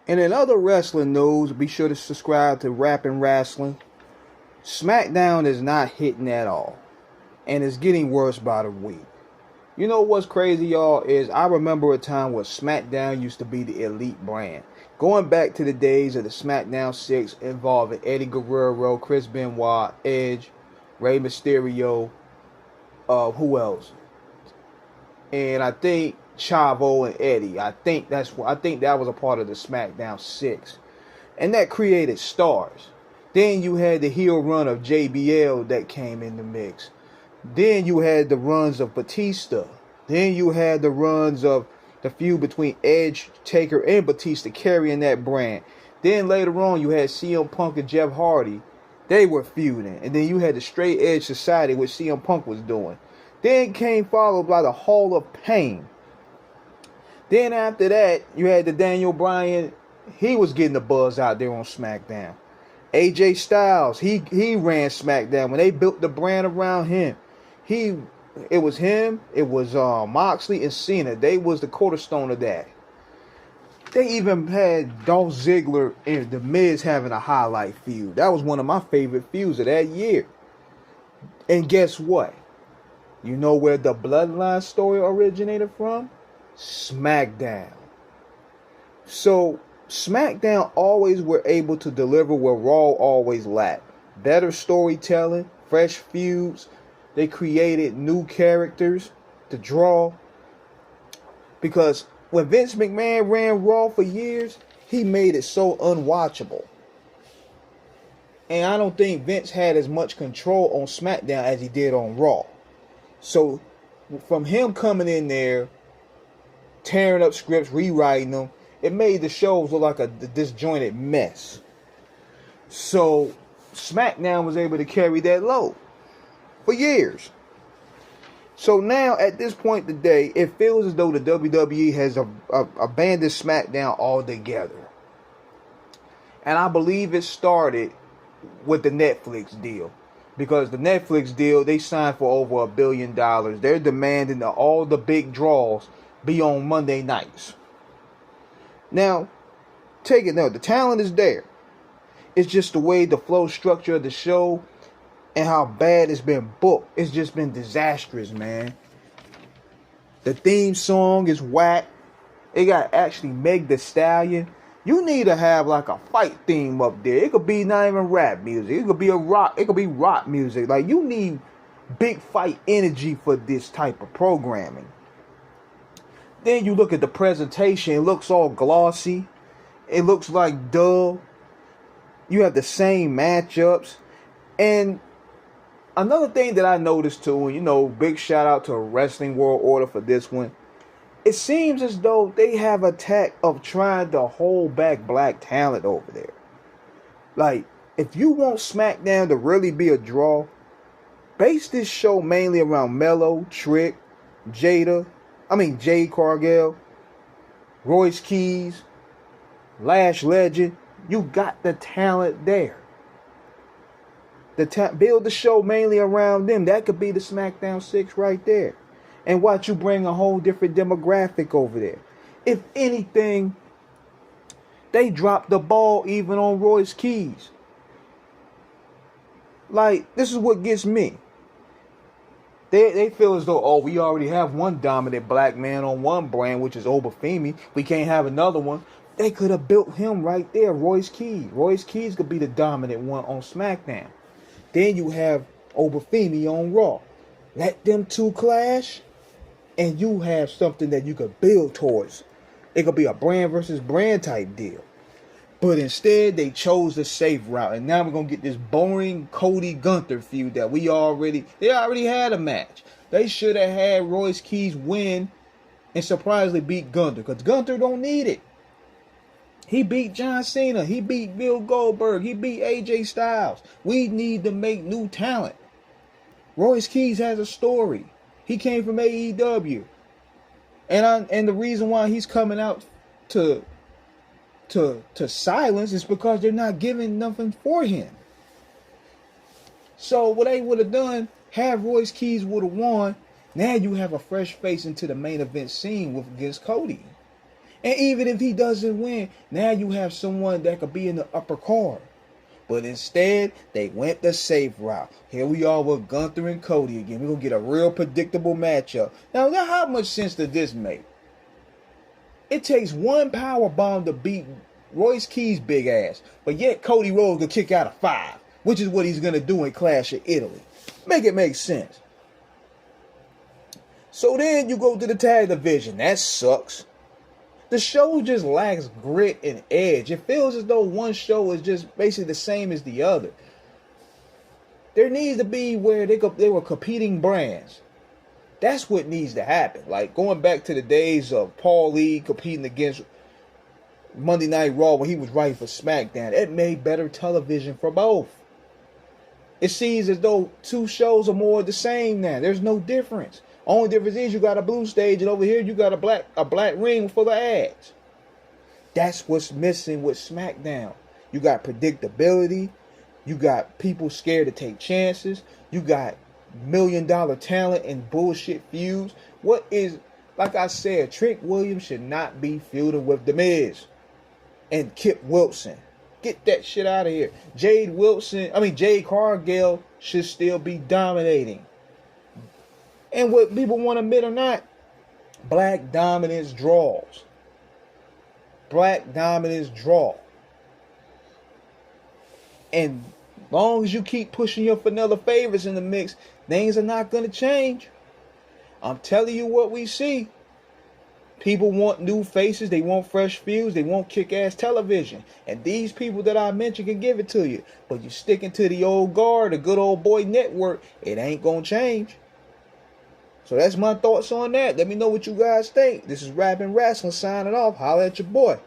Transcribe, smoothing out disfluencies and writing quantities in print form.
And in other wrestling news, be sure to subscribe to Rapping Wrestling. SmackDown is not hitting at all. And it's getting worse by the week. You know what's crazy, y'all, is I remember a time where SmackDown used to be the elite brand. Going back to the days of the SmackDown 6 involving Eddie Guerrero, Chris Benoit, Edge, Rey Mysterio, who else? And I think Chavo and Eddie. I think that was a part of the SmackDown 6. And that created stars. Then you had the heel run of JBL that came in the mix. Then you had the runs of Batista. Then you had the runs of the feud between Edge, Taker, and Batista carrying that brand. Then later on, you had CM Punk and Jeff Hardy. They were feuding. And then you had the Straight Edge Society, which CM Punk was doing. Then came followed by the Hall of Pain. Then after that, you had the Daniel Bryan. He was getting the buzz out there on SmackDown. AJ Styles, he ran SmackDown when they built the brand around him. It was him, it was Moxley and Cena. They was the cornerstone of that. They even had Dolph Ziggler and The Miz having a highlight feud. That was one of my favorite feuds of that year. And guess what? You know where the Bloodline story originated from? SmackDown. So SmackDown always were able to deliver where Raw always lacked. Better storytelling, fresh feuds. They created new characters to draw. Because when Vince McMahon ran Raw for years, he made it so unwatchable. And I don't think Vince had as much control on SmackDown as he did on Raw. So from him coming in there, tearing up scripts, rewriting them, it made the shows look like a disjointed mess. So SmackDown was able to carry that load for years. So now at this point today, it feels as though the WWE has abandoned SmackDown altogether. And I believe it started with the Netflix deal. Because the Netflix deal, they signed for over $1 billion. They're demanding that all the big draws be on Monday nights. Now, take it now. The talent is there. It's just the way the flow structure of the show and how bad it's been booked. It's just been disastrous, man. The theme song is whack. It got actually Meg Thee Stallion. You need to have like a fight theme up there. It could be not even rap music. It could be rock. It could be rock music. Like, you need big fight energy for this type of programming. Then you look at the presentation. It looks all glossy. It looks like dull. You have the same matchups. And another thing that I noticed too, and big shout out to Wrestling World Order for this one. It seems as though they have a tack of trying to hold back black talent over there. Like, if you want SmackDown to really be a draw, base this show mainly around Mello, Trick, Jade Cargill, Royce Keys, Lash Legend. You got the talent there. Build the show mainly around them. That could be the SmackDown 6 right there. And watch you bring a whole different demographic over there. If anything, they dropped the ball even on Royce Keys. Like, this is what gets me. They feel as though, we already have one dominant black man on one brand, which is Obafemi. We can't have another one. They could have built him right there, Royce Keys. Royce Keys could be the dominant one on SmackDown. Then you have Obafemi on Raw. Let them two clash, and you have something that you could build towards. It could be a brand versus brand type deal. But instead, they chose the safe route. And now we're going to get this boring Cody Gunther feud that they already had a match. They should have had Royce Keys win and surprisingly beat Gunther. Because Gunther don't need it. He beat John Cena. He beat Bill Goldberg. He beat AJ Styles. We need to make new talent. Royce Keys has a story. He came from AEW. And the reason why he's coming out to silence is because they're not giving nothing for him. So what they would have done, have Royce Keys would have won. Now you have a fresh face into the main event scene against Cody. And even if he doesn't win, now you have someone that could be in the upper card. But instead, they went the safe route. Here we are with Gunther and Cody again. We're going to get a real predictable matchup. Now, how much sense does this make? It takes one power bomb to beat Royce Key's big ass. But yet, Cody Rhodes will kick out of 5, which is what he's going to do in Clash of Italy. Make it make sense. So then you go to the tag division. That sucks. The show just lacks grit and edge. It feels as though one show is just basically the same as the other. There needs to be where they were competing brands. That's what needs to happen. Like going back to the days of Paul Lee competing against Monday Night Raw when he was writing for SmackDown. It made better television for both. It seems as though two shows are more the same now. There's no difference. Only difference is you got a blue stage and over here you got a black ring for the ads. That's what's missing with SmackDown. You got predictability. You got people scared to take chances. You got $1 million talent and bullshit feuds. Like I said, Trick Williams should not be feuding with The Miz and Kip Wilson. Get that shit out of here. Jade Cargill should still be dominating. And what people want to admit or not, black dominance draws. Black dominance draw. And long as you keep pushing your vanilla favorites in the mix, things are not going to change. I'm telling you what we see. People want new faces. They want fresh feuds. They want kick-ass television. And these people that I mentioned can give it to you. But you're sticking to the old guard, the good old boy network. It ain't going to change. So that's my thoughts on that. Let me know what you guys think. This is Rapping Wrestling signing off. Holla at your boy.